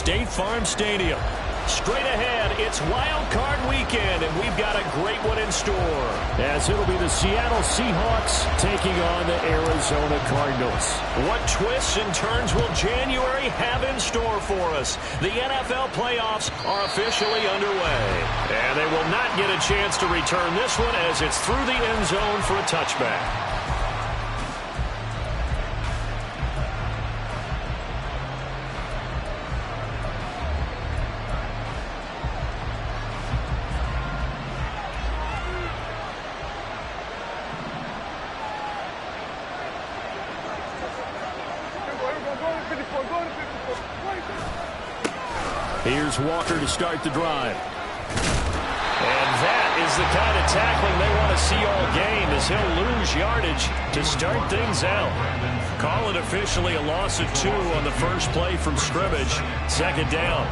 State Farm Stadium. Straight ahead, it's Wild Card Weekend, and we've got a great one in store. As it'll be the Seattle Seahawks taking on the Arizona Cardinals. What twists and turns will January have in store for us? The NFL playoffs are officially underway, and they will not get a chance to return this one as it's through the end zone for a touchback. Here's Walker to start the drive. And that is the kind of tackling they want to see all game, as he'll lose yardage to start things out. Call it officially a loss of 2 on the first play from scrimmage. Second down.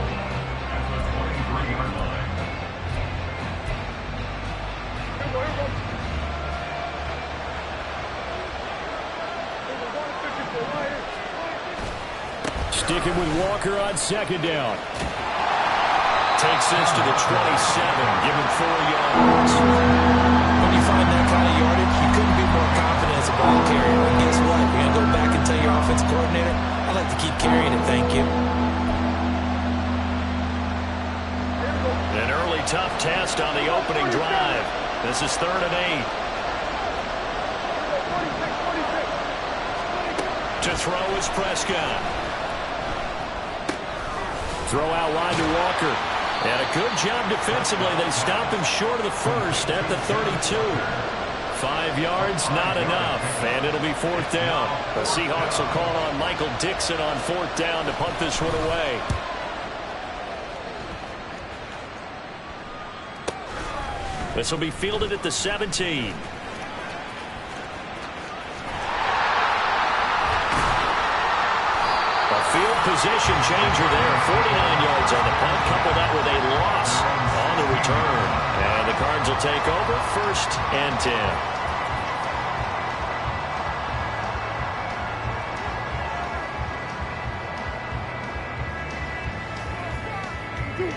Sticking with Walker on second down. Takes this to the 27, give him 4 yards. When you find that kind of yardage, you couldn't be more confident as a ball carrier. And guess what? You're going to go back and tell your offensive coordinator, I'd like to keep carrying it, thank you. An early tough test on the opening drive. This is 3rd and 8. To throw is Prescott. Throw out wide to Walker. And a good job defensively. They stop him short of the first at the 32. 5 yards, not enough. And it'll be 4th down. The Seahawks will call on Michael Dixon on 4th down to punt this one away. This will be fielded at the 17. Field position changer there. 49 yards on the punt. Couple that with a loss on the return. And the Cards will take over 1st and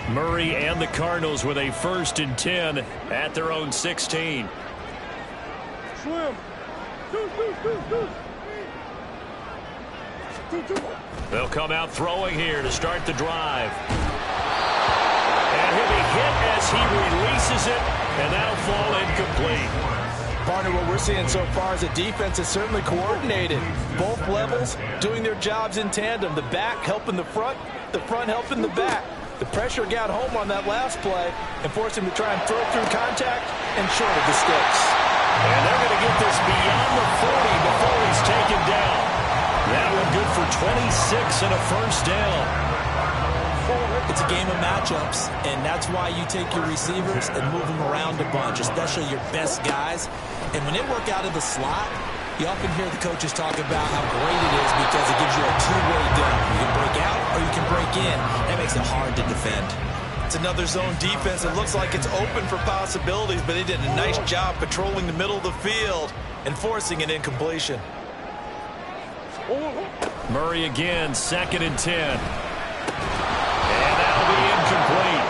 10. Murray and the Cardinals with a 1st and 10 at their own 16. Slim. They'll come out throwing here to start the drive. And he'll be hit as he releases it, and that'll fall incomplete. Partner, what we're seeing so far is the defense is certainly coordinated. Both levels doing their jobs in tandem. The back helping the front helping the back. The pressure got home on that last play and forced him to try and throw through contact and short of the sticks. And they're going to get this beyond the 40 before he's taken down. That one good for 26 and a 1st down. It's a game of matchups, and that's why you take your receivers and move them around a bunch, especially your best guys. And when they work out of the slot, you often hear the coaches talk about how great it is because it gives you a two-way go. You can break out or you can break in. That makes it hard to defend. It's another zone defense. It looks like it's open for possibilities, but they did a nice job patrolling the middle of the field and forcing an incompletion. Murray again, 2nd and 10. And that'll be incomplete.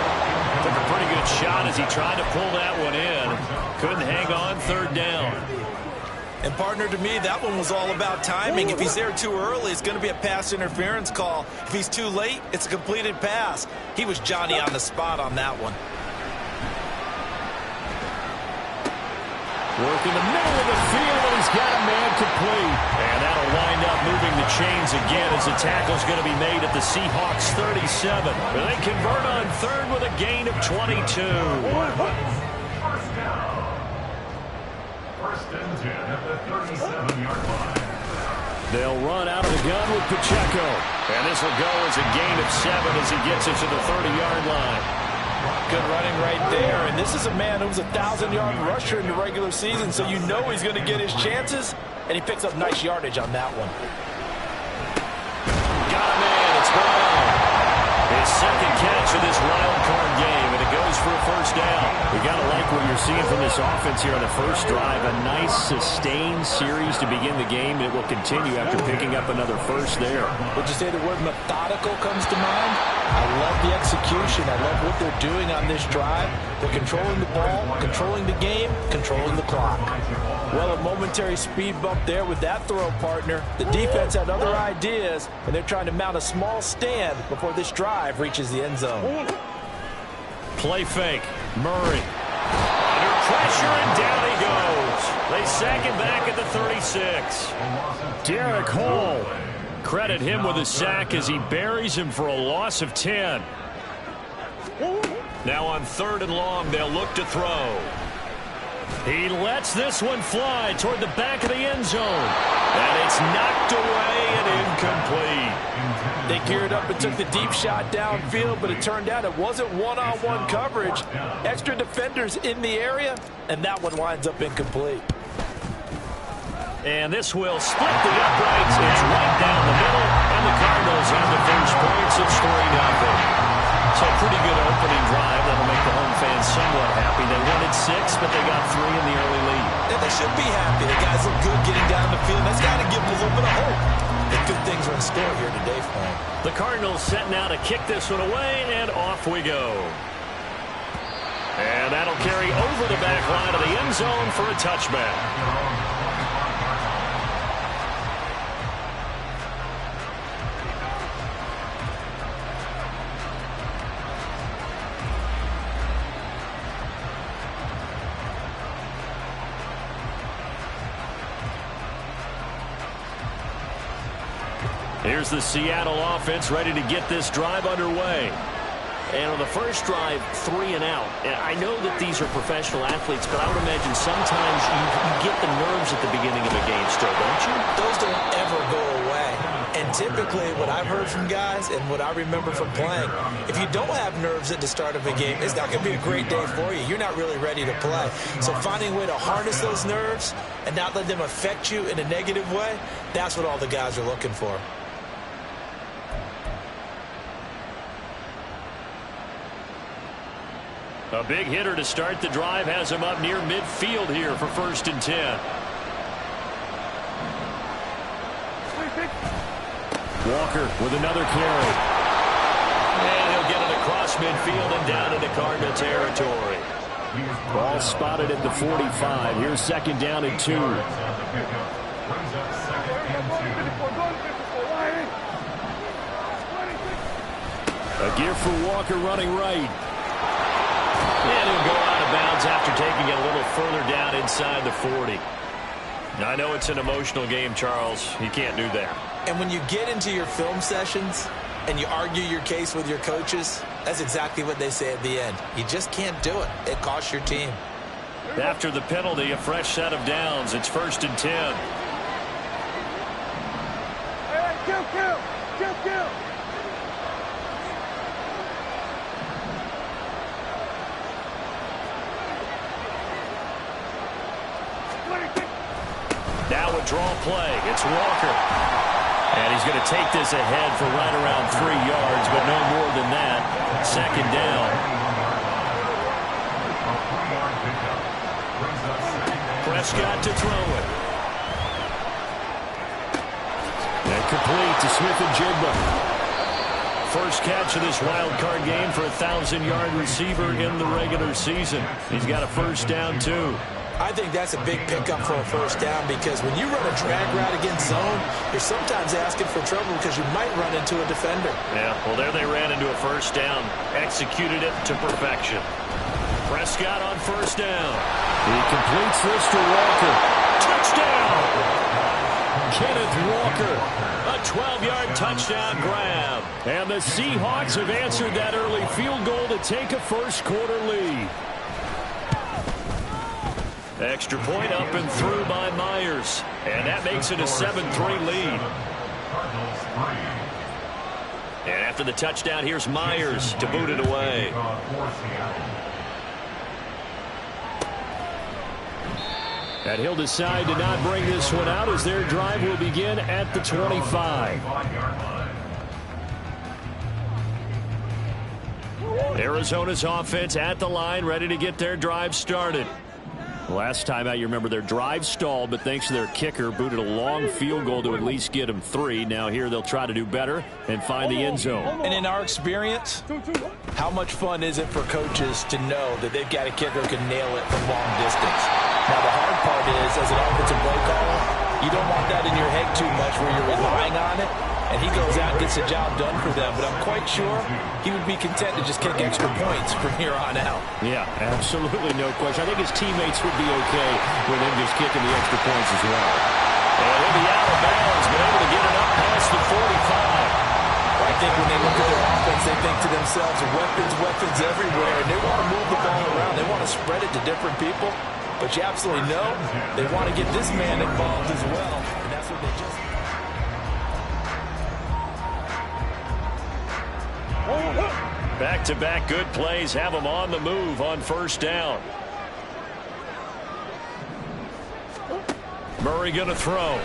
Took a pretty good shot as he tried to pull that one in. Couldn't hang on, 3rd down. And partner, to me, that one was all about timing. If he's there too early, it's going to be a pass interference call. If he's too late, it's a completed pass. He was Johnny on the spot on that one. Work in the middle of the field, and he's got a man complete. And that'll wind up moving the chains again as the tackle's going to be made at the Seahawks 37. But they convert on 3rd with a gain of 22. 1st and 10 at the 37-yard line. They'll run out of the gun with Pacheco. And this will go as a gain of 7 as he gets it to the 30-yard line. Good running right there. And this is a man who was a 1,000-yard rusher in the regular season, so you know he's going to get his chances, and he picks up nice yardage on that one. Got a man. It's Brown. His 2nd catch of this wild card game, and it goes for a 1st down. We got to like what you're seeing from this offense here on the first drive. A nice, sustained series to begin the game. It will continue after picking up another 1st there. Would you say the word methodical comes to mind? I execution. I love what they're doing on this drive. They're controlling the ball, controlling the game, controlling the clock. Well, a momentary speed bump there with that throw, partner. The defense had other ideas, and they're trying to mount a small stand before this drive reaches the end zone. Play fake. Murray. Under pressure, and down he goes. They sack him back at the 36. Derek Hall. Credit him with a sack as he buries him for a loss of 10. Now on 3rd and long, they'll look to throw. He lets this one fly toward the back of the end zone. And it's knocked away and incomplete. They geared up and took the deep shot downfield, but it turned out it wasn't one-on-one coverage. Extra defenders in the area, and that one winds up incomplete. And this will split the uprights. It's right down the middle, and the Cardinals have the first points. It's 3-0. So a pretty good opening drive that'll make the home fans somewhat happy. They wanted 6, but they got 3 in the early lead. And they should be happy. The guys look good getting down the field. That's got to give them a little bit of hope that good things are in store here today for them. The Cardinals set now to kick this one away, and off we go. And that'll carry over the back line of the end zone for a touchback. Here's the Seattle offense ready to get this drive underway. And on the first drive, 3 and out. And I know that these are professional athletes, but I would imagine sometimes you get the nerves at the beginning of a game still, don't you? Those don't ever go away. And typically what I've heard from guys and what I remember from playing, if you don't have nerves at the start of a game, it's not going to be a great day for you. You're not really ready to play. So finding a way to harness those nerves and not let them affect you in a negative way, that's what all the guys are looking for. A big hitter to start the drive has him up near midfield here for 1st and 10. Walker with another carry. And he'll get it across midfield and down into Cardinal territory. Ball spotted at the 45. Here's 2nd down and 2. A gear for Walker running right. And he'll go out of bounds after taking it a little further down inside the 40. Now, I know it's an emotional game, Charles. You can't do that. And when you get into your film sessions and you argue your case with your coaches, that's exactly what they say at the end. You just can't do it. It costs your team. After the penalty, a fresh set of downs. It's 1st and 10. Hey, kill. Now a draw play. It's Walker. And he's going to take this ahead for right around 3 yards, but no more than that. 2nd down. Prescott to throw it. And complete to Smith-Njigba. First catch of this wild card game for a 1,000-yard receiver in the regular season. He's got a 1st down, too. I think that's a big pickup for a 1st down because when you run a drag route against zone, you're sometimes asking for trouble because you might run into a defender. Yeah, well, there they ran into a 1st down. Executed it to perfection. Prescott on 1st down. He completes this to Walker. Touchdown! Kenneth Walker. A 12-yard touchdown grab. And the Seahawks have answered that early field goal to take a first-quarter lead. Extra point up and through by Myers. And that makes it a 7-3 lead. And after the touchdown, here's Myers to boot it away. And he'll decide to not bring this one out as their drive will begin at the 25. Arizona's offense at the line, ready to get their drive started. Last time out, you remember their drive stalled, but thanks to their kicker, booted a long field goal to at least get them 3. Now here they'll try to do better and find the end zone. And in our experience, how much fun is it for coaches to know that they've got a kicker who can nail it from long distance? Now the hard part is, as an offensive play caller, you don't want that in your head too much where you're relying on it, and he goes out and gets the job done for them. But I'm quite sure he would be content to just kick extra points from here on out. Yeah, absolutely no question. I think his teammates would be okay with him just kicking the extra points as well. And he'll be out of bounds, but able to get it up past the 45. I think when they look at their offense, they think to themselves, weapons everywhere, and they want to move the ball around. They want to spread it to different people. But you absolutely know they want to get this man involved as well. And that's what they just... Back-to-back good plays have them on the move on first down. Murray going to throw.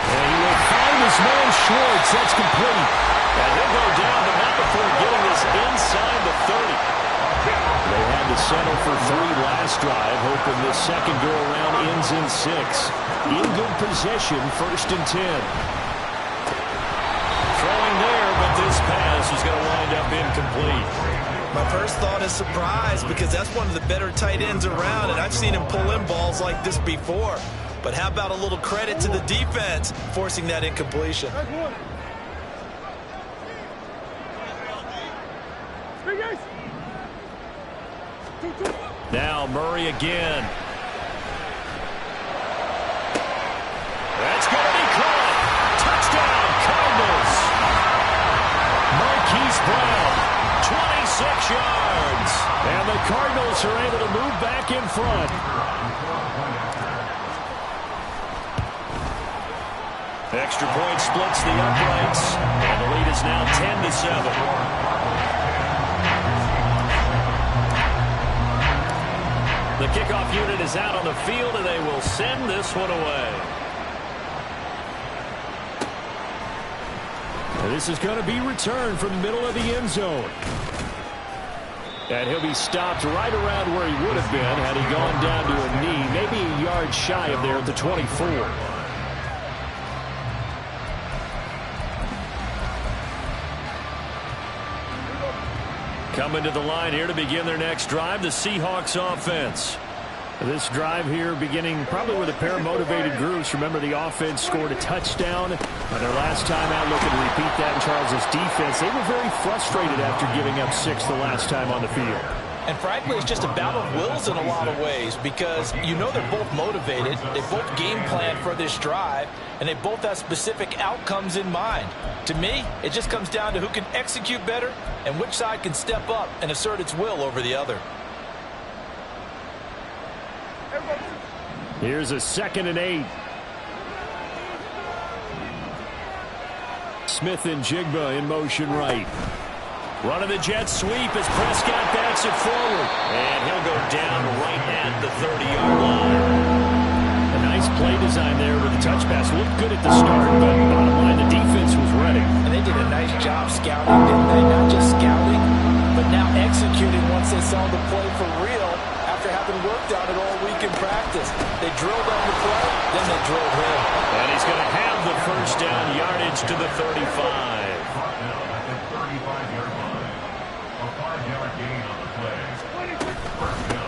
And he will find his man Schwartz. That's complete. And he'll go down, but not before getting this inside the 30. They had to settle for 3 last drive, hoping this second go-around ends in 6. In good possession, 1st and 10. Throwing there, but this pass is going to wind up incomplete. My first thought is surprise, because that's one of the better tight ends around, and I've seen him pull in balls like this before. But how about a little credit to the defense forcing that incompletion? Now Murray again. That's going to be caught. Touchdown, Cardinals. Marquise Brown, 26 yards. And the Cardinals are able to move back in front. Extra point splits the uprights. And the lead is now 10-7. The kickoff unit is out on the field, and they will send this one away. And this is going to be returned from the middle of the end zone. And he'll be stopped right around where he would have been had he gone down to a knee, maybe a yard shy of there at the 24. Coming to the line here to begin their next drive, the Seahawks offense. This drive here beginning probably with a pair of motivated groups. Remember, the offense scored a touchdown their last time out, looking to repeat that in Charles' defense. They were very frustrated after giving up 6 the last time on the field. And frankly, it's just a battle of wills in a lot of ways, because you know they're both motivated, they both game plan for this drive, and they both have specific outcomes in mind. To me, it just comes down to who can execute better and which side can step up and assert its will over the other. Here's a 2nd and 8. Smith and Jigba in motion right. Running the jet sweep as Prescott backs it forward. And he'll go down right at the 30-yard line. A nice play design there with the touch pass. Looked good at the start, but bottom line, the defense was ready. And they did a nice job scouting, didn't they? Not just scouting, but now executing once they saw the play for real after having worked on it all week in practice. They drilled on the play, then they drilled him. And he's going to have the first down yardage to the 35.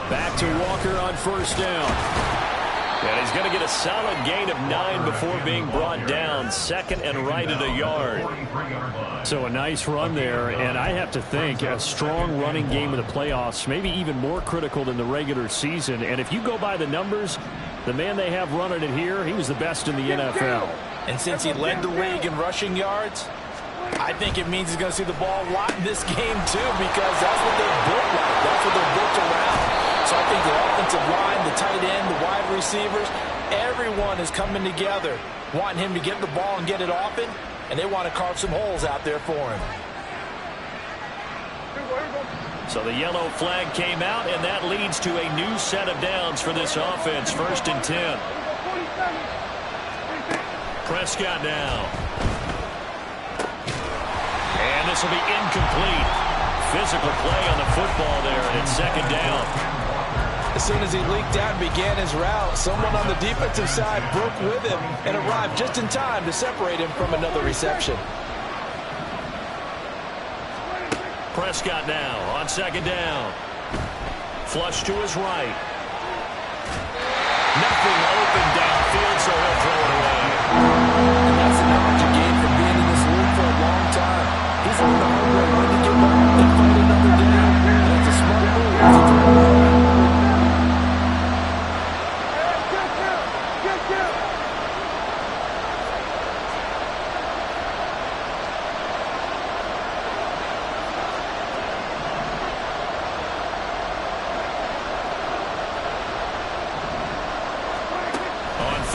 Back to Walker on first down. And he's going to get a solid gain of 9 before being brought down. 2nd and right at a yard. So a nice run there, and I have to think a strong running game in the playoffs, maybe even more critical than the regular season. And if you go by the numbers, the man they have running it here, he was the best in the NFL. And since he led the league in rushing yards, I think it means he's going to see the ball a lot in this game too, because that's what they're built like. That's what they're built around. So I think the offensive line, the tight end, the wide receivers, everyone is coming together, wanting him to get the ball and get it often, and they want to carve some holes out there for him. So the yellow flag came out, and that leads to a new set of downs for this offense. 1st and 10. Prescott now. And this will be incomplete. physical play on the football there, and it's second down. As soon as he leaked out and began his route, someone on the defensive side broke with him and arrived just in time to separate him from another reception. Prescott now on second down. Flush to his right. Nothing open downfield, so he'll throw it away. And that's the knowledge you gain from being in this league for a long time. He's learned the hard way when to give up and fight another down. And it's a smart move to throw it away.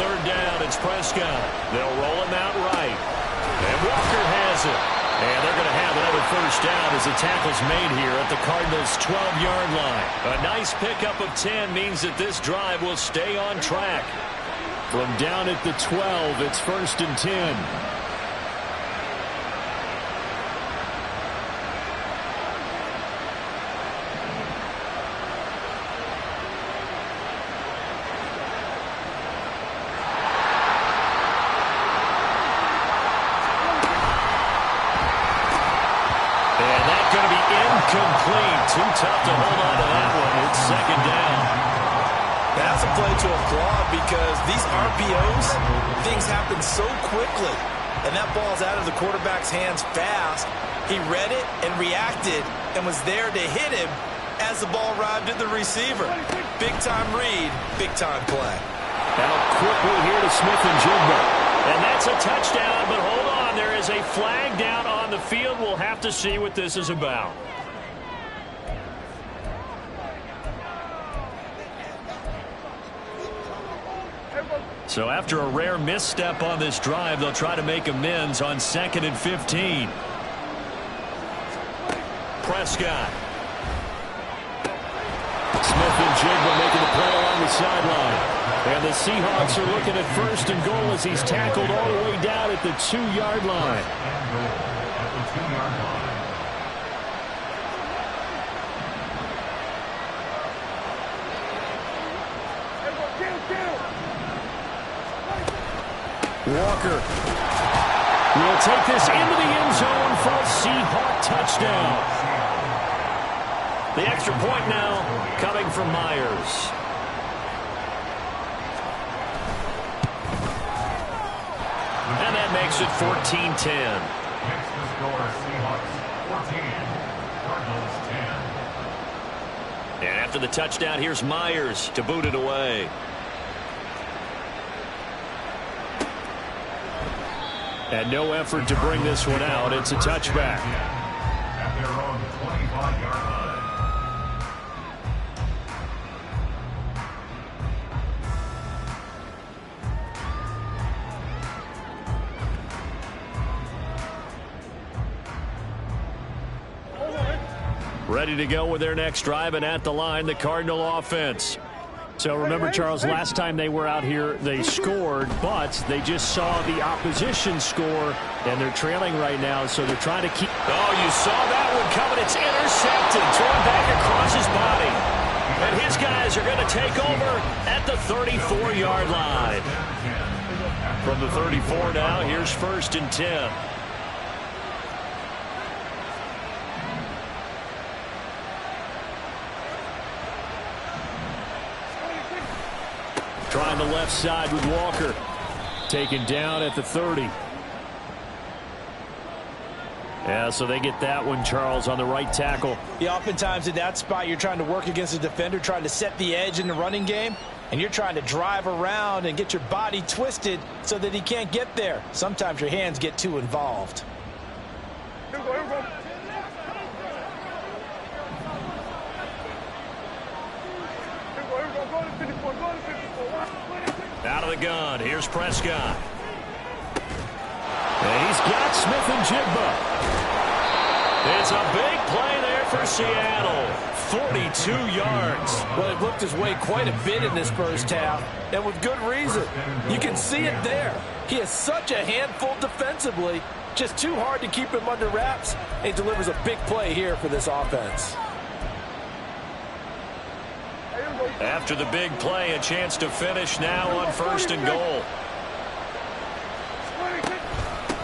Third down, it's Prescott. They'll roll him out right. And Walker has it. And they're going to have another first down as the tackle's made here at the Cardinals' 12-yard line. A nice pickup of 10 means that this drive will stay on track. From down at the 12, it's 1st and 10. Complete. Too tough to hold on to that one. It's second down. That's a play to applaud because these RPOs, things happen so quickly. And that ball's out of the quarterback's hands fast. He read it and reacted and was there to hit him as the ball arrived at the receiver. Big-time read, big-time play. Now quickly here to Smith-Njigba. And that's a touchdown, but hold on. There is a flag down on the field. We'll have to see what this is about. So after a rare misstep on this drive, they'll try to make amends on 2nd and 15. Prescott. Smith-Njigba making the play along the sideline. And the Seahawks are looking at 1st and goal as he's tackled all the way down at the 2-yard line. Walker will take this into the end zone for a Seahawk touchdown. The extra point now coming from Myers. And that makes it 14-10. Next to score, Seahawks 14, Cardinals 10. And after the touchdown, here's Myers to boot it away. And no effort to bring this one out. It's a touchback. At their own 25-yard line. Ready to go with their next drive, and at the line, the Cardinal offense. So remember, Charles, last time they were out here, they scored, but they just saw the opposition score, and they're trailing right now, so they're trying to keep. Oh, you saw that one coming. It's intercepted, thrown back across his body. And his guys are going to take over at the 34-yard line. From the 34 now, here's 1st and 10. Trying the left side with Walker. Taken down at the 30. Yeah, so they get that one, Charles, on the right tackle. Yeah, oftentimes in that spot, you're trying to work against a defender, trying to set the edge in the running game, and you're trying to drive around and get your body twisted so that he can't get there. Sometimes your hands get too involved. Out of the gun, here's Prescott. And he's got Smith-Njigba. It's a big play there for Seattle. 42 yards. Well, it looked his way quite a bit in this first half, and with good reason. You can see it there. He is such a handful defensively, Just too hard to keep him under wraps. He delivers a big play here for this offense. After the big play, a chance to finish now on 1st and goal.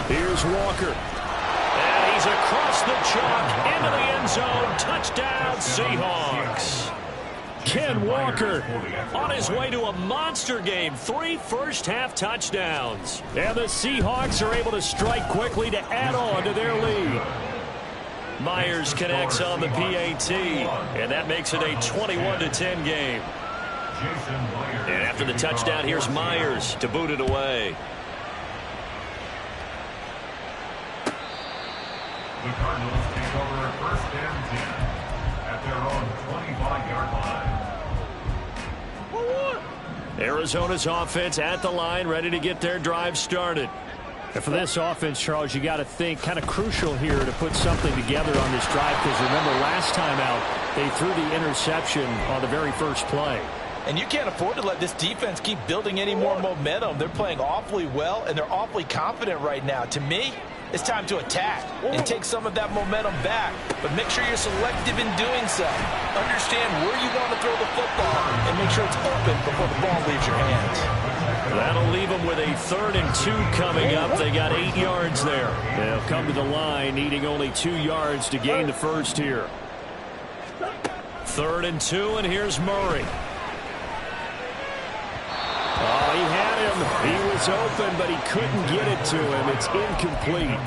Here's Walker. And he's across the chalk into the end zone. Touchdown, Seahawks. Ken Walker on his way to a monster game. 3 first-half touchdowns. And the Seahawks are able to strike quickly to add on to their lead. Myers connects on the PAT, and that makes it a 21-10 game. And after the touchdown, here's Myers to boot it away. The Cardinals take over 1st and 10 at their own 25-yard line. Arizona's offense at the line, ready to get their drive started. And for this offense, Charles, you got to think kind of crucial here to put something together on this drive, because remember last time out they threw the interception on the very first play. And you can't afford to let this defense keep building any more momentum. They're playing awfully well, and they're awfully confident right now. To me, it's time to attack and take some of that momentum back. But make sure you're selective in doing so. Understand where you want to throw the football and make sure it's open before the ball leaves your hands. That'll leave them with a 3rd and 2 coming up. They got 8 yards there. They'll come to the line needing only 2 yards to gain the first here. 3rd and 2, and here's Murray. Oh, he had him. He was open, but he couldn't get it to him. It's incomplete.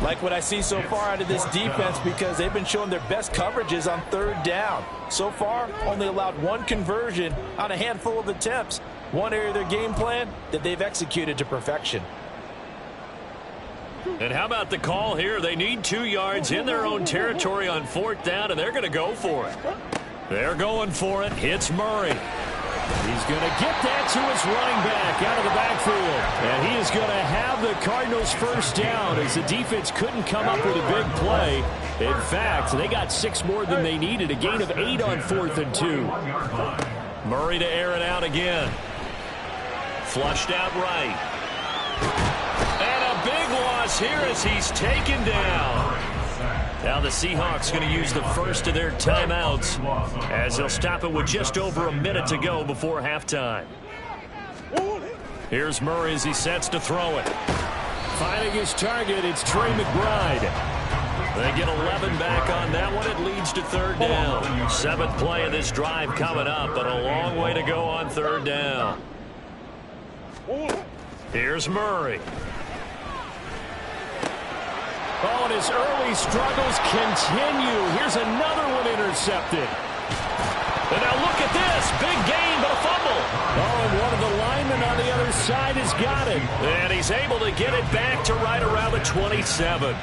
Like what I see so far out of this defense, because they've been showing their best coverages on 3rd down. So far, only allowed 1 conversion on a handful of attempts. One area of their game plan that they've executed to perfection. And how about the call here? They need 2 yards in their own territory on 4th down, and they're going to go for it. They're going for it. It's Murray. He's going to get that to his running back out of the backfield. And he is going to have the Cardinals' first down as the defense couldn't come up with a big play. In fact, they got 6 more than they needed, a gain of 8 on 4th and 2. Murray to air it out again. Flushed out right. And a big loss here as he's taken down. Now the Seahawks going to use the first of their timeouts as they'll stop it with just over a minute to go before halftime. Here's Murray as he sets to throw it. Finding his target, it's Trey McBride. They get 11 back on that one. It leads to 3rd down. 7th play of this drive coming up, but a long way to go on 3rd down. Here's Murray. Oh, and his early struggles continue. Here's another one intercepted. And now look at this. Big gain, but a fumble. Oh, and one of the linemen on the other side has got it. And he's able to get it back to right around the 27.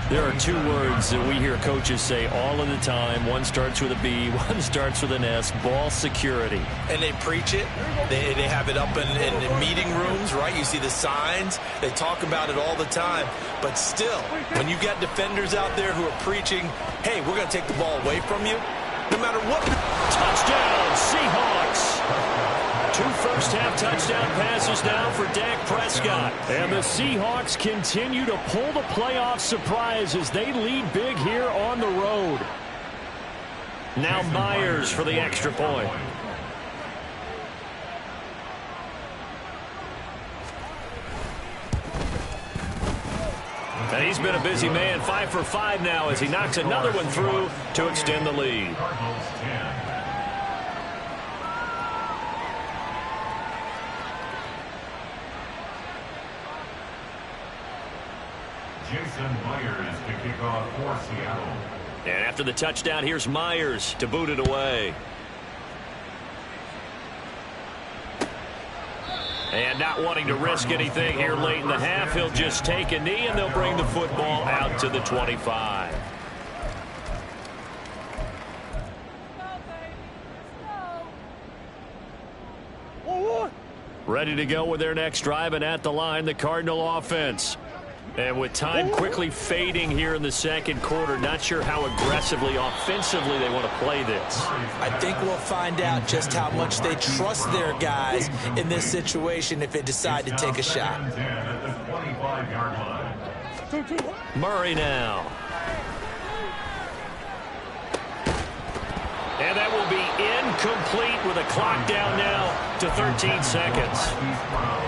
There are 2 words that we hear coaches say all of the time. One starts with a B, one starts with an S. Ball security. And they preach it. They have it up in meeting rooms, right? You see the signs. They talk about it all the time. But still, when you got defenders out there who are preaching, hey, we're going to take the ball away from you, no matter what. Touchdown, Seahawks. 2 first-half touchdown passes now for Dak Prescott. And the Seahawks continue to pull the playoff surprise as they lead big here on the road. Now Myers for the extra point. And he's been a busy man, 5 for 5 now as he knocks another one through to extend the lead. Jason Myers to kick off for Seattle. And after the touchdown, here's Myers to boot it away. And not wanting to risk anything here late in the half, he'll just take a knee, and they'll bring the football out to the 25. Ready to go with their next drive, and at the line, the Cardinal offense. And with time quickly fading here in the second quarter, not sure how aggressively, offensively they want to play this. I think we'll find out just how much they trust their guys in this situation if they decide to take a shot. Murray now. And that will be incomplete with a clock down now to 13 seconds.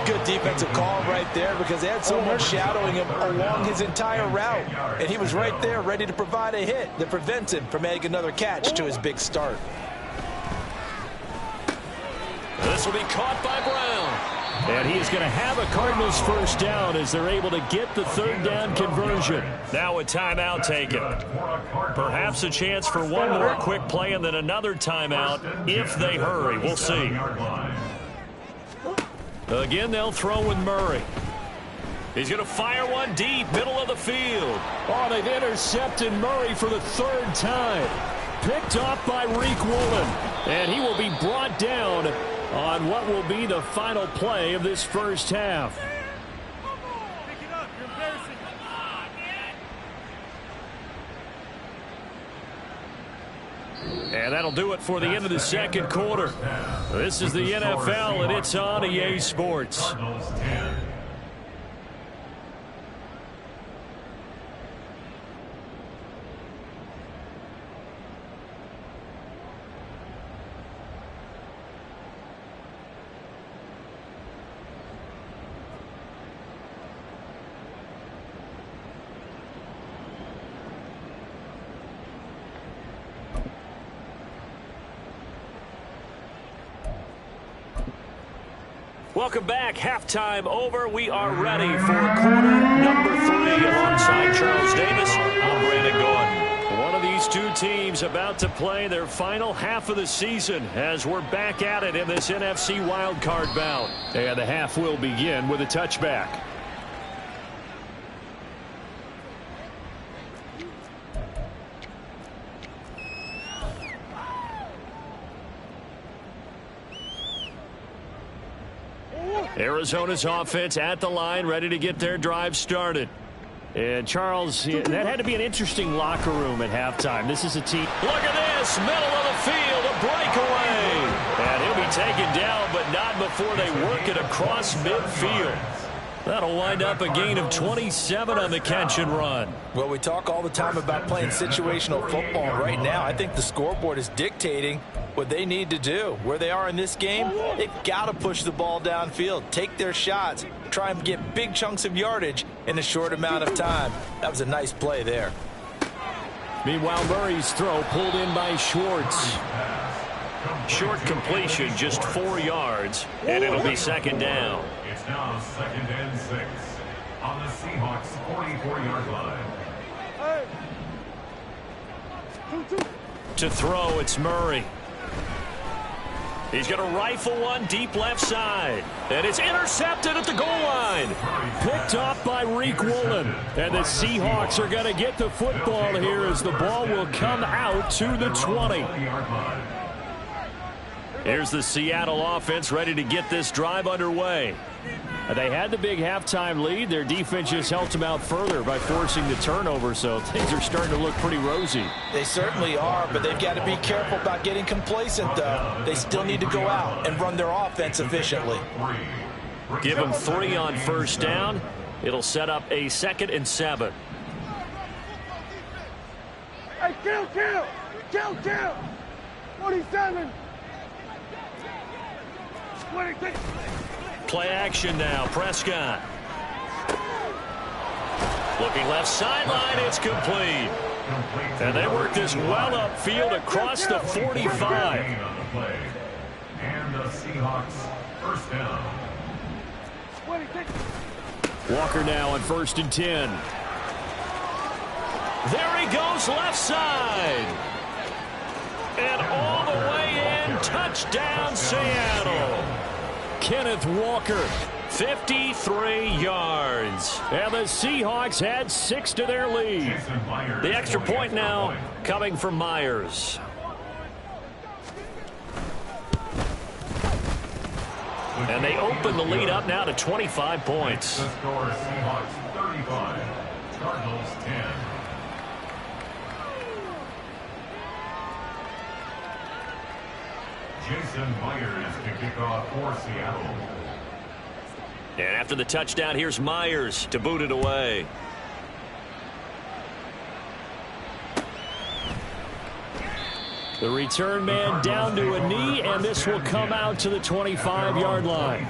Good defensive call right there because they had someone shadowing him along his entire route. And he was right there ready to provide a hit that prevents him from adding another catch to his big start. This will be caught by Brown. And he is going to have a Cardinals first down as they're able to get the third down conversion. Now a timeout taken. Perhaps a chance for one more quick play and then another timeout if they hurry. We'll see. Again, they'll throw with Murray. He's going to fire one deep, middle of the field. Oh, they've intercepted Murray for the third time. Picked off by Riq Woolen. And he will be brought down on what will be the final play of this first half. And that'll do it for the end of the second quarter. This is the NFL, and it's on EA Sports. Welcome back. Halftime over. We are ready for quarter number 3 alongside Charles Davis. I'm Brandon Gaudin. One of these two teams about to play their final half of the season as we're back at it in this NFC wildcard bout. And the half will begin with a touchback. Arizona's offense at the line, ready to get their drive started. And Charles, that had to be an interesting locker room at halftime. This is a team. Look at this, middle of the field, a breakaway. And he'll be taken down, but not before they work it across midfield. That'll wind up a gain of 27 on the catch and run. Well, we talk all the time about playing situational football. Right now, I think the scoreboard is dictating what they need to do. Where they are in this game, they've got to push the ball downfield, take their shots, try and get big chunks of yardage in a short amount of time. That was a nice play there. Meanwhile, Murray's throw pulled in by Schwartz. Short completion, just 4 yards, and it'll be second down. It's now 2nd and 6 on the Seahawks 44-yard line. To throw, it's Murray. He's going to rifle one deep left side. And it's intercepted at the goal line. Picked off by Riq Woolen. And the Seahawks are going to get the football here as the ball will come out to the 20. Here's the Seattle offense ready to get this drive underway. They had the big halftime lead. Their defense just helped them out further by forcing the turnover, so things are starting to look pretty rosy. They certainly are, but they've got to be careful about getting complacent, though. They still need to go out and run their offense efficiently. Give them 3 on first down. It'll set up a 2nd and 7. Hey, kill! 47! 26! Play action now. Prescott. Looking left sideline. It's complete. And they work this well upfield across the 45. And the Seahawks first down. Walker now on 1st and 10. There he goes left side. And all the way in. Touchdown, Seattle. Kenneth Walker, 53 yards. And the Seahawks had 6 to their lead. The extra point now coming from Myers. And they open the lead up now to 25 points. The score, Seahawks 35, Cardinals 10. Jason Myers to kick off for Seattle. And after the touchdown, here's Myers to boot it away. The return man down to a knee, and this will come out to the 25-yard line.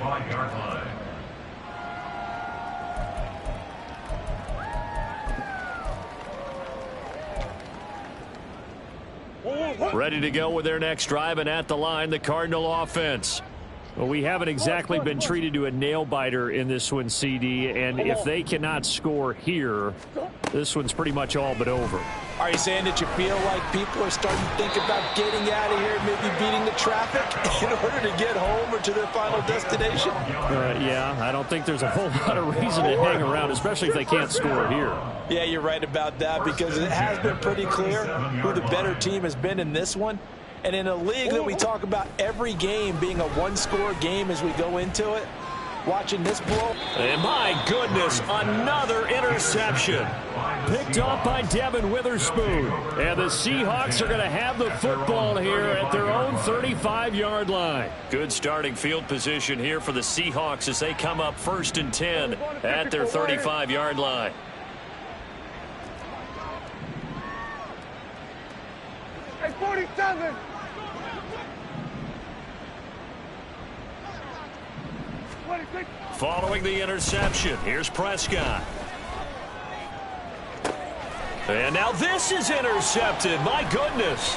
Ready to go with their next drive, and at the line, the Cardinal offense. Well, we haven't exactly been treated to a nail-biter in this one, CD, and if they cannot score here, this one's pretty much all but over. Are you saying that you feel like people are starting to think about getting out of here, maybe beating the traffic in order to get home or to their final destination? Yeah, I don't think there's a whole lot of reason to hang around, especially if they can't score here. Yeah, you're right about that, because it has been pretty clear who the better team has been in this one. And in a league that we talk about every game being a one-score game as we go into it, watching this blow. And my goodness, another interception. Picked off by Devin Witherspoon. And the Seahawks are going to have the football here at their own 35-yard line. Good starting field position here for the Seahawks as they come up 1st and 10 at their 35-yard line. Hey, 47! Following the interception, here's Prescott. And now this is intercepted. My goodness.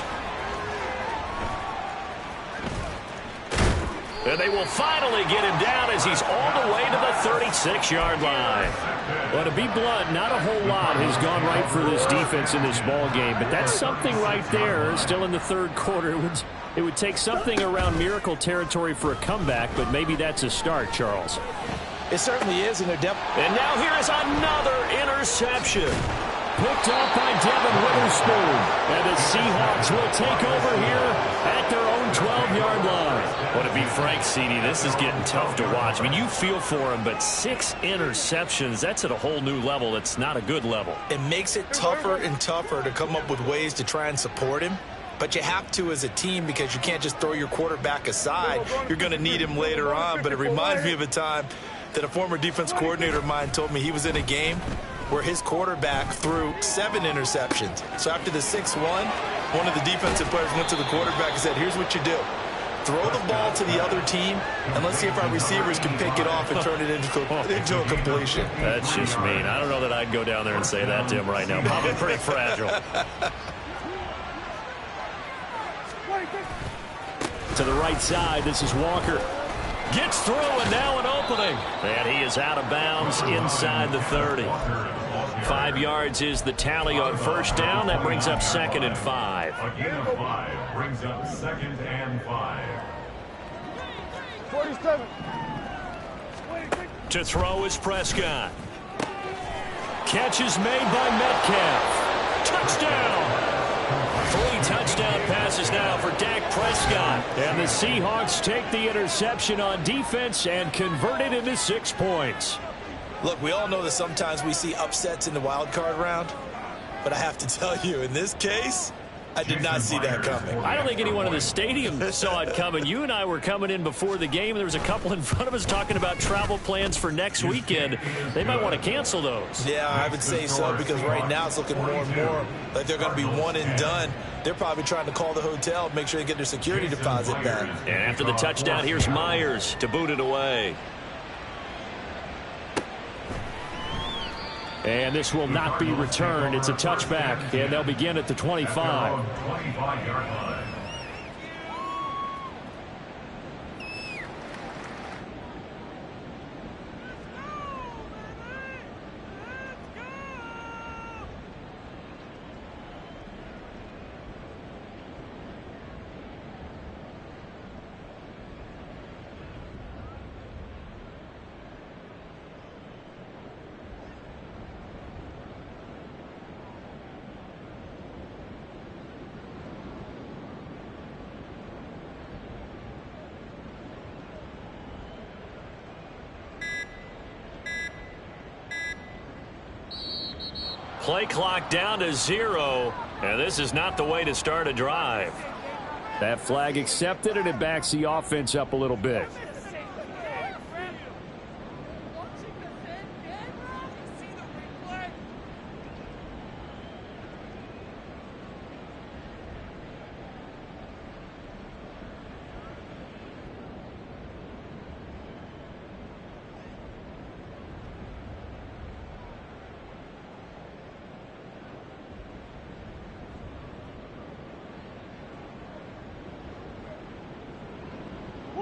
And they will finally get him down as he's all the way to the 36-yard line. Well, to be blunt, not a whole lot has gone right for this defense in this ball game, but that's something right there. Still in the third quarter. It would take something around miracle territory for a comeback, but maybe that's a start, Charles. It certainly is, and they're And now here is another interception. Picked off by Devin Witherspoon. And the Seahawks will take over here at their own 12-yard line. Well, to be frank, CD, this is getting tough to watch. I mean, you feel for him, but 6 interceptions, that's at a whole new level. It's not a good level. It makes it tougher and tougher to come up with ways to try and support him. But you have to as a team, because you can't just throw your quarterback aside. You're going to need him later on. But it reminds me of a time that a former defense coordinator of mine told me he was in a game where his quarterback threw 7 interceptions. So after the 6-1, one of the defensive players went to the quarterback and said, here's what you do. Throw the ball to the other team, and let's see if our receivers can pick it off and turn it into a completion. That's just mean. I don't know that I'd go down there and say that to him right now. Probably pretty fragile. To the right side, this is Walker. Gets through, and now an opening. And he is out of bounds inside the 30. 5 yards is the tally on first down. That brings up 2nd and 5. A gain of 5 brings up 2nd and 5. 47. To throw is Prescott. Catch is made by Metcalf. Touchdown! 3 touchdown passes now for Dak Prescott. And the Seahawks take the interception on defense and convert it into 6 points. Look, we all know that sometimes we see upsets in the wild card round. But I have to tell you, in this case, I did not see that coming. I don't think anyone in the stadium saw it coming. You and I were coming in before the game. There was a couple in front of us talking about travel plans for next weekend. They might want to cancel those. Yeah, I would say so, because right now it's looking more and more like they're going to be one and done. They're probably trying to call the hotel, make sure they get their security deposit back. And after the touchdown, here's Myers to boot it away. And this will not be returned. It's a touchback, and they'll begin at the 25. 25-yard line. Play clock down to 0, and this is not the way to start a drive. That flag accepted, and it backs the offense up a little bit.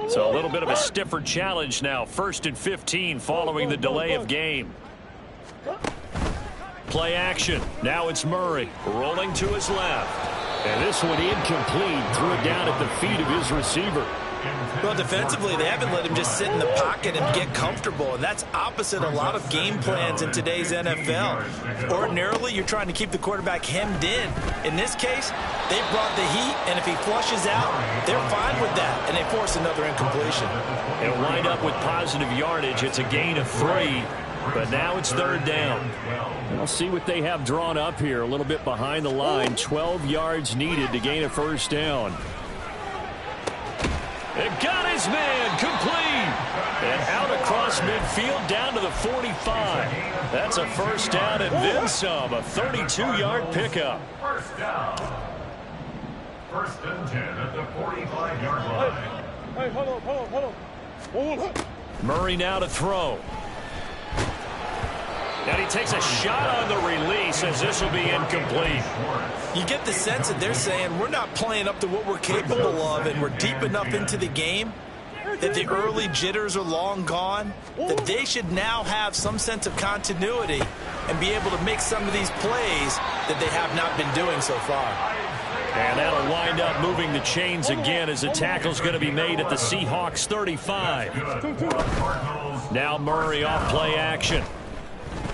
So a little bit of a stiffer challenge now. 1st and 15 following the delay of game. Play action. Now it's Murray rolling to his left. And this one incomplete. Threw it down at the feet of his receiver. Well, defensively, they haven't let him just sit in the pocket and get comfortable, and that's opposite a lot of game plans in today's NFL. Ordinarily, you're trying to keep the quarterback hemmed in. In this case, they brought the heat, and if he flushes out, they're fine with that, and they force another incompletion. They'll wind up with positive yardage. It's a gain of 3, but now it's 3rd down. We'll see what they have drawn up here. A little bit behind the line. 12 yards needed to gain a 1st down. It got his man complete. And out across midfield down to the 45. That's a 1st down and then some. A 32-yard pickup. 1st down. 1st and 10 at the 45-yard line. Hey, hold on. Murray now to throw. And he takes a shot on the release as this will be incomplete. You get the sense that they're saying we're not playing up to what we're capable of, and we're deep enough into the game that the early jitters are long gone, that they should now have some sense of continuity and be able to make some of these plays that they have not been doing so far. And that'll wind up moving the chains again as the tackle's going to be made at the Seahawks 35. Now Murray off play action.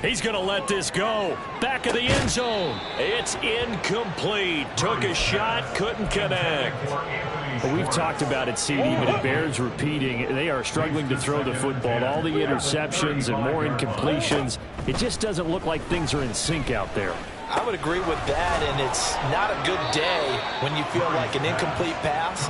He's going to let this go. Back of the end zone. It's incomplete. Took a shot, couldn't connect. Well, we've talked about it, CD, but it bears repeating. They are struggling to throw the football. All the interceptions and more incompletions. It just doesn't look like things are in sync out there. I would agree with that, and it's not a good day when you feel like an incomplete pass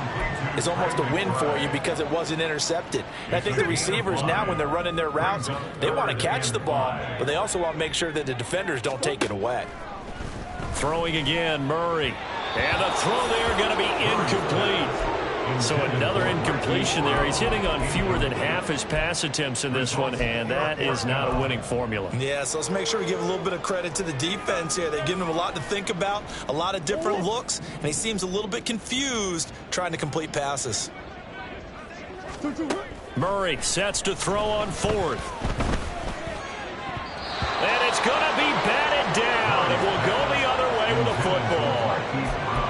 is almost a win for you because it wasn't intercepted. And I think the receivers now, when they're running their routes, they want to catch the ball, but they also want to make sure that the defenders don't take it away. Throwing again, Murray. And the throw there going to be incomplete. So another incompletion there. He's hitting on fewer than half his pass attempts in this one, and that is not a winning formula. Yeah, so let's make sure we give a little bit of credit to the defense here. They've given him a lot to think about, a lot of different looks, and he seems a little bit confused trying to complete passes. Murray sets to throw on 4th. And it's going to be batted down. It will go the other way with the football.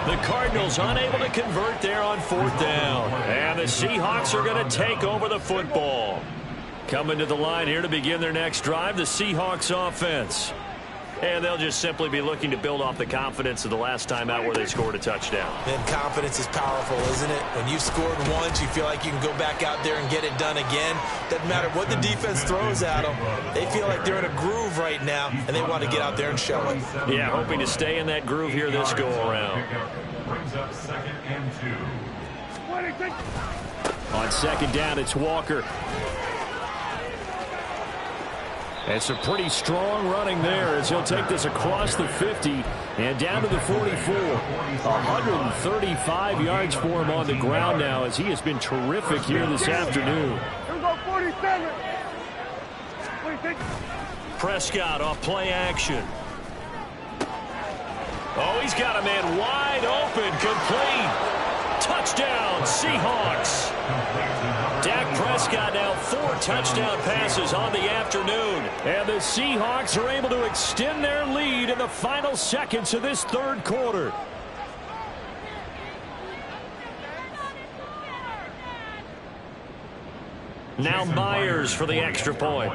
The Cardinals unable to convert there on 4th down. And the Seahawks are going to take over the football. Coming to the line here to begin their next drive, the Seahawks offense. And they'll just simply be looking to build off the confidence of the last time out where they scored a touchdown. And confidence is powerful, isn't it? When you've scored once, you feel like you can go back out there and get it done again. Doesn't matter what the defense throws at them. They feel like they're in a groove right now, and they want to get out there and show it. Yeah, hoping to stay in that groove here this go-around. Brings up 2nd and 2. On 2nd down, it's Walker. It's a pretty strong running there as he'll take this across the 50 and down to the 44. 135 yards for him on the ground now as he has been terrific here this afternoon. Here we go, 47. Prescott off play action. Oh, he's got a man wide open, complete. Touchdown, Seahawks. Dak Prescott now 4 touchdown passes on the afternoon. And the Seahawks are able to extend their lead in the final seconds of this 3rd quarter. Now Myers for the extra point.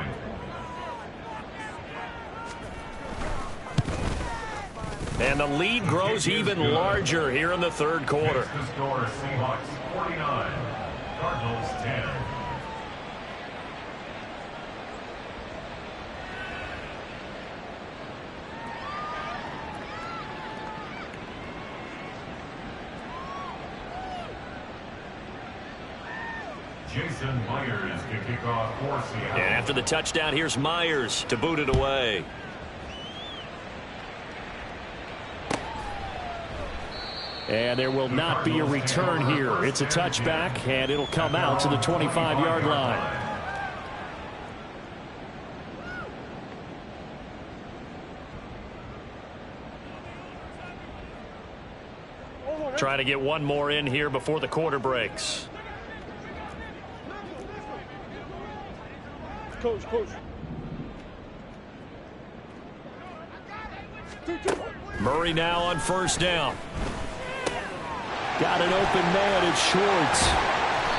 And the lead grows even larger here in the 3rd quarter. The score, Seahawks 49, Cardinals 10. Jason Myers to kick off for Seattle. And after the touchdown, here's Myers to boot it away. And there will not be a return here. It's a touchback, and it'll come out to the 25-yard line. Trying to get one more in here before the quarter breaks. coach. Murray now on first down. Got an open man. It's Schwartz.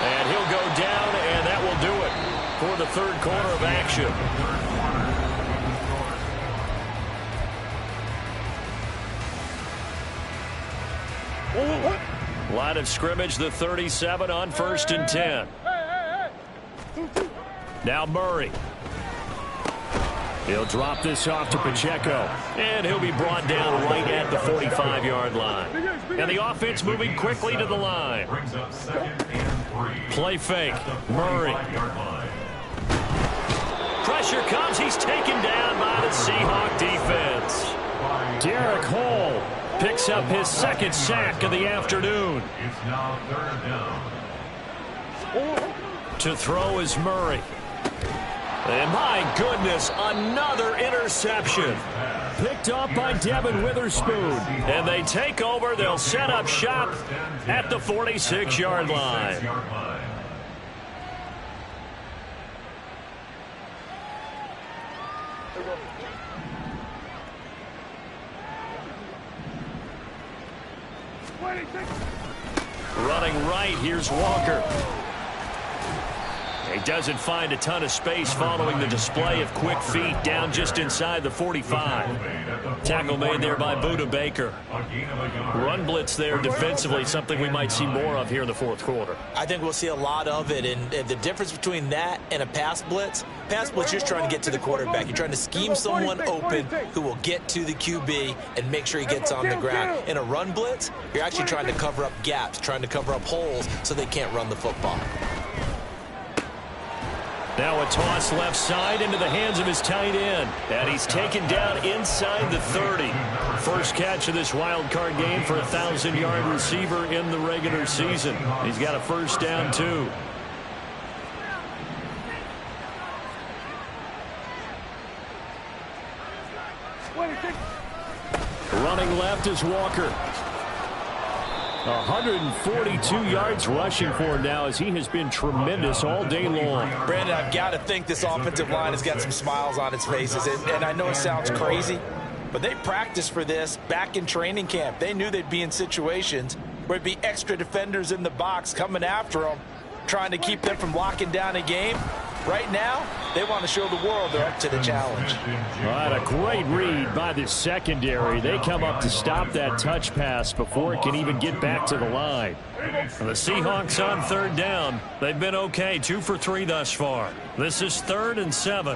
And he'll go down, and that will do it for the third quarter of action. Line of scrimmage, the 37 on 1st and 10. Now Murray. He'll drop this off to Pacheco. And he'll be brought down right at the 45-yard line. And the offense moving quickly to the line. Play fake. Murray. Pressure comes. He's taken down by the Seahawk defense. Derek Hall picks up his second sack of the afternoon. It's now 3rd down. To throw is Murray. And my goodness, another interception. Picked up by Devin Witherspoon. And they take over. They'll set up shop at the 46-yard line. Running right, here's Walker. He doesn't find a ton of space following the display of quick feet down just inside the 45. Tackle made there by Budda Baker. Run blitz there defensively, something we might see more of here in the fourth quarter. I think we'll see a lot of it, and the difference between that and a pass blitz, you're just trying to get to the quarterback. You're trying to scheme someone open who will get to the QB and make sure he gets on the ground. In a run blitz, you're actually trying to cover up gaps, trying to cover up holes so they can't run the football. Now a toss left side into the hands of his tight end. And he's taken down inside the 30. First catch of this wild card game for a 1,000-yard receiver in the regular season. He's got a first down, too. Running left is Walker. 142 yards rushing for him now as he has been tremendous all day long. Brandon, I've got to think this offensive line has got some smiles on its faces. And I know it sounds crazy, but they practiced for this back in training camp. They knew they'd be in situations where it'd be extra defenders in the box coming after them, trying to keep them from locking down a game. Right now, they want to show the world they're up to the challenge. All right, a great read by the secondary. They come up to stop that touch pass before it can even get back to the line. The Seahawks on 3rd down. They've been okay, 2 for 3 thus far. This is 3rd and 7.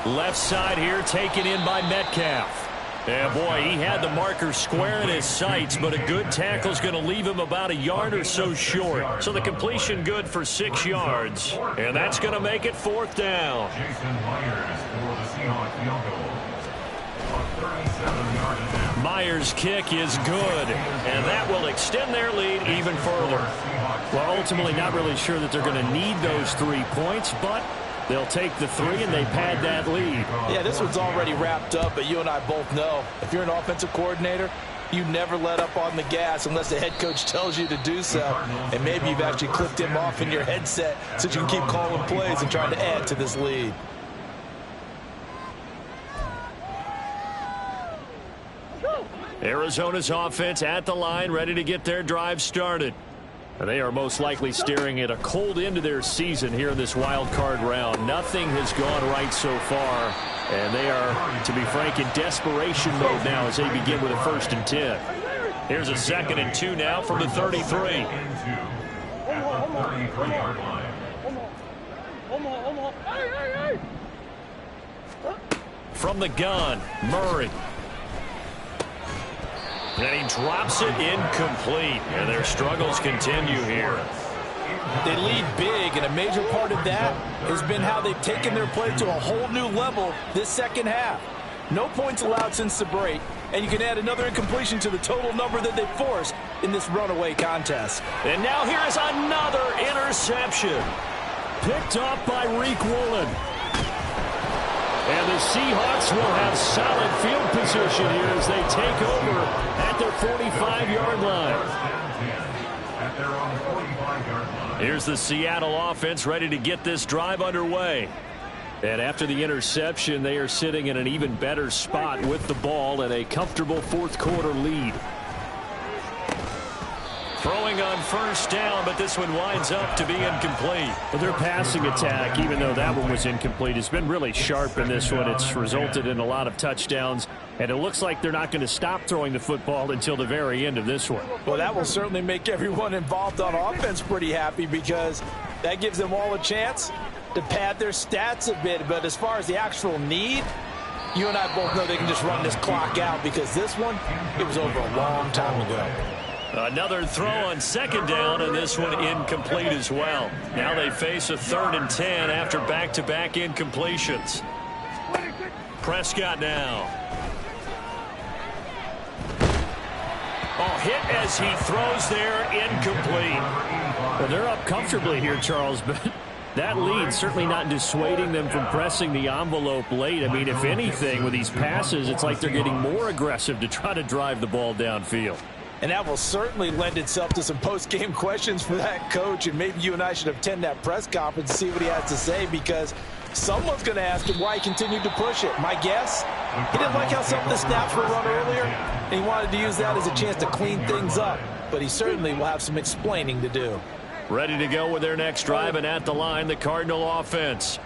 Left side here taken in by Metcalf. Yeah, boy, he had the marker square in his sights, but a good tackle is going to leave him about a yard or so short. So the completion good for 6 yards, and that's going to make it 4th down. Jason Myers for the Seahawks field goal. A 37-yard attempt. Myers' kick is good, and that will extend their lead even further. Well, ultimately not really sure that they're going to need those 3 points, but they'll take the 3 and they pad that lead. Yeah, this one's already wrapped up, but you and I both know if you're an offensive coordinator, you never let up on the gas unless the head coach tells you to do so. And maybe you've actually clicked him off in your headset so you can keep calling plays and trying to add to this lead. Arizona's offense at the line, ready to get their drive started. They are most likely staring at a cold end to their season here in this wild card round. Nothing has gone right so far, and they are, to be frank, in desperation mode now as they begin with a 1st and 10. Here's a 2nd and 2 now from the 33. From the gun, Murray. And he drops it incomplete. And their struggles continue here. They lead big, and a major part of that has been how they've taken their play to a whole new level this second half. No points allowed since the break, and you can add another incompletion to the total number that they forced in this runaway contest. And now here is another interception. Picked up by Reek Woolen. And the Seahawks will have solid field position here as they take over at their 45-yard line. At their own 45-yard line. Here's the Seattle offense ready to get this drive underway. And after the interception, they are sitting in an even better spot with the ball and a comfortable fourth quarter lead. Throwing on first down, but this one winds up to be incomplete. Well, their passing attack, even though that one was incomplete, has been really sharp in this one. It's resulted in a lot of touchdowns, and it looks like they're not going to stop throwing the football until the very end of this one. Well, that will certainly make everyone involved on offense pretty happy because that gives them all a chance to pad their stats a bit. But as far as the actual need, you and I both know they can just run this clock out because this one, it was over a long time ago. Another throw on second down, and this one incomplete as well. Now they face a 3rd and 10 after back-to-back incompletions. Prescott now. Oh, hit as he throws there, incomplete. Well, they're up comfortably here, Charles, but that lead certainly not dissuading them from pressing the envelope late. I mean, if anything, with these passes, it's like they're getting more aggressive to try to drive the ball downfield. And that will certainly lend itself to some post-game questions for that coach. And maybe you and I should attend that press conference and see what he has to say, because someone's going to ask him why he continued to push it. My guess, he didn't like how some of the snaps were run earlier, and he wanted to use that as a chance to clean things up. But he certainly will have some explaining to do. Ready to go with their next drive, and at the line, the Cardinal offense.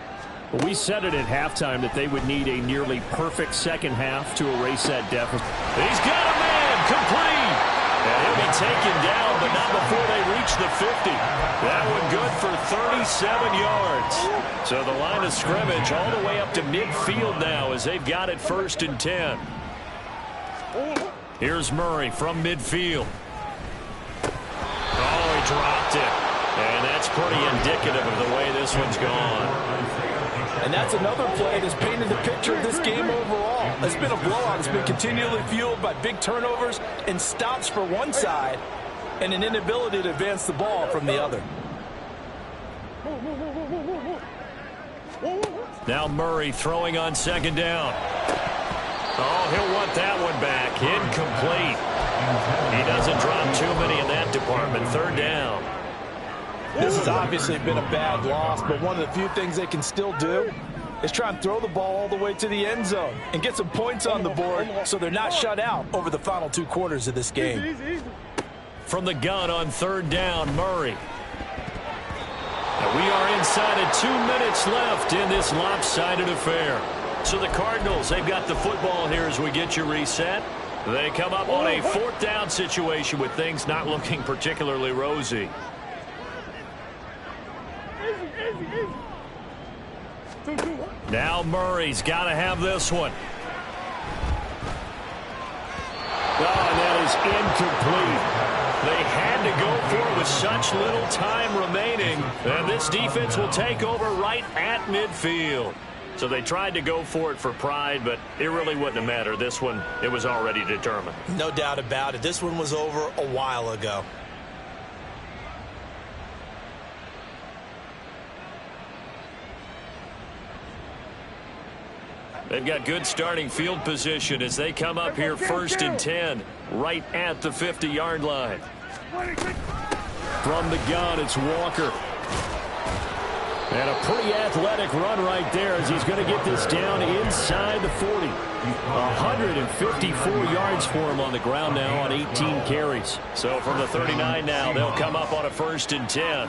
Well, we said it at halftime that they would need a nearly perfect second half to erase that deficit. He's got a man, complete. And he'll be taken down, but not before they reach the 50. That one good for 37 yards. So the line of scrimmage all the way up to midfield now as they've got it 1st and 10. Here's Murray from midfield. Oh, he dropped it. And that's pretty indicative of the way this one's gone. And that's another play that's painted the picture of this game overall. It's been a blowout. It's been continually fueled by big turnovers and stops for one side and an inability to advance the ball from the other. Now Murray throwing on second down. Oh, he'll want that one back. Incomplete. He doesn't drop too many in that department. 3rd down. This has obviously been a bad loss, but one of the few things they can still do is try and throw the ball all the way to the end zone and get some points on the board so they're not shut out over the final 2 quarters of this game. From the gun on 3rd down, Murray. And we are inside of 2 minutes left in this lopsided affair. So the Cardinals, they've got the football here as we get you reset. They come up on a 4th down situation with things not looking particularly rosy. Now Murray's got to have this one. Oh, and that is incomplete. They had to go for it with such little time remaining. And this defense will take over right at midfield. So they tried to go for it for pride, but it really wouldn't have mattered. This one, it was already determined. No doubt about it. This one was over a while ago. They've got good starting field position as they come up here 1st and 10, right at the 50-yard line. From the gun, it's Walker. And a pretty athletic run right there as he's going to get this down inside the 40. 154 yards for him on the ground now on 18 carries. So from the 39 now, they'll come up on a 1st and 10.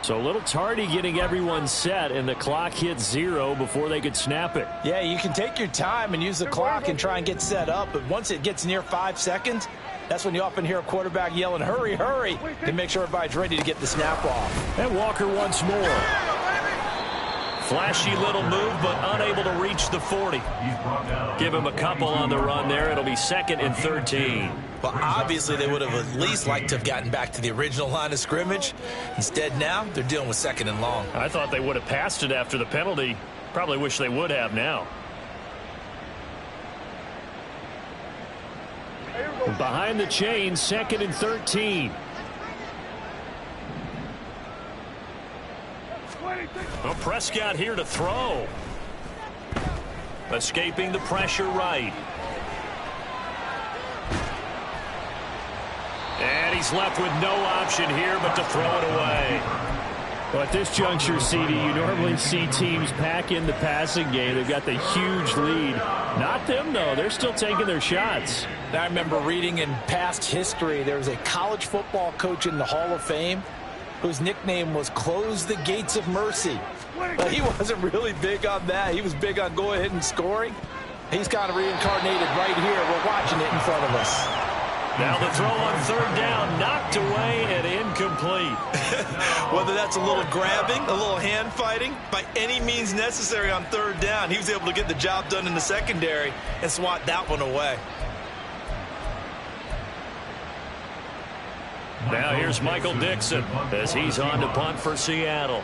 So a little tardy getting everyone set, and the clock hits 0 before they could snap it. Yeah, you can take your time and use the clock and try and get set up, but once it gets near 5 seconds, that's when you often hear a quarterback yelling, hurry, hurry, to make sure everybody's ready to get the snap off. And Walker once more. Flashy little move, but unable to reach the 40. Give him a couple on the run there. It'll be 2nd and 13. Well, obviously they would have at least liked to have gotten back to the original line of scrimmage. Instead now, they're dealing with 2nd and long. I thought they would have passed it after the penalty. Probably wish they would have now. Behind the chain, 2nd and 13. Well, Prescott here to throw. escaping the pressure right. And he's left with no option here but to throw it away. Well, at this juncture, CD, you normally see teams pack in the passing game. They've got the huge lead. Not them, though. They're still taking their shots. I remember reading in past history, there was a college football coach in the Hall of Fame whose nickname was Close the Gates of Mercy. But he wasn't really big on that. He was big on go ahead and scoring. He's kind of reincarnated right here. We're watching it in front of us. Now the throw on third down, knocked away and incomplete. Whether that's a little grabbing, a little hand fighting, by any means necessary on third down, he was able to get the job done in the secondary and swat that one away. Now here's Michael Dixon as he's on to punt for Seattle.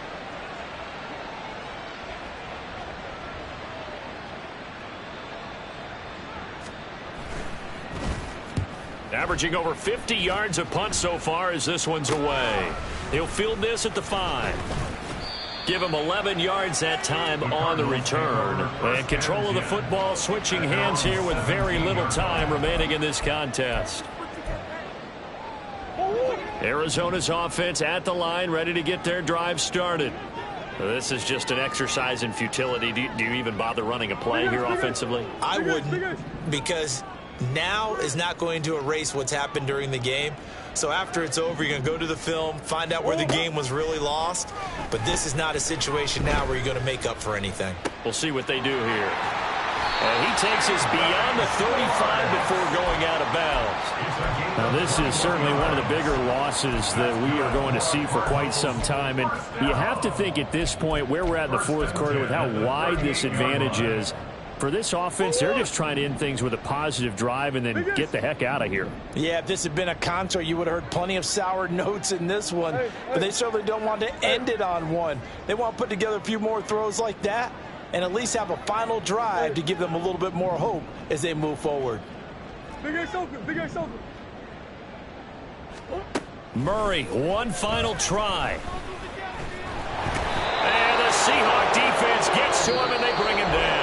Averaging over 50 yards a punt so far as this one's away. He'll field this at the 5. Give him 11 yards that time on the return. And control of the football switching hands here with very little time remaining in this contest. Arizona's offense at the line, ready to get their drive started. This is just an exercise in futility. Do you even bother running a play here offensively? I wouldn't, because now is not going to erase what's happened during the game. So after it's over, you're going to go to the film, find out where the game was really lost. But this is not a situation now where you're going to make up for anything. We'll see what they do here. And he takes us beyond the 35 before going out of bounds. Now, this is certainly one of the bigger losses that we are going to see for quite some time. And you have to think at this point where we're at in the fourth quarter with how wide this advantage is. For this offense, they're just trying to end things with a positive drive and then get the heck out of here. Yeah, if this had been a concert, you would have heard plenty of sour notes in this one. But they certainly don't want to end it on one. They want to put together a few more throws like that and at least have a final drive to give them a little bit more hope as they move forward. Big Ace open, Big Ace open. Murray, one final try. And the Seahawk defense gets to him and they bring him down.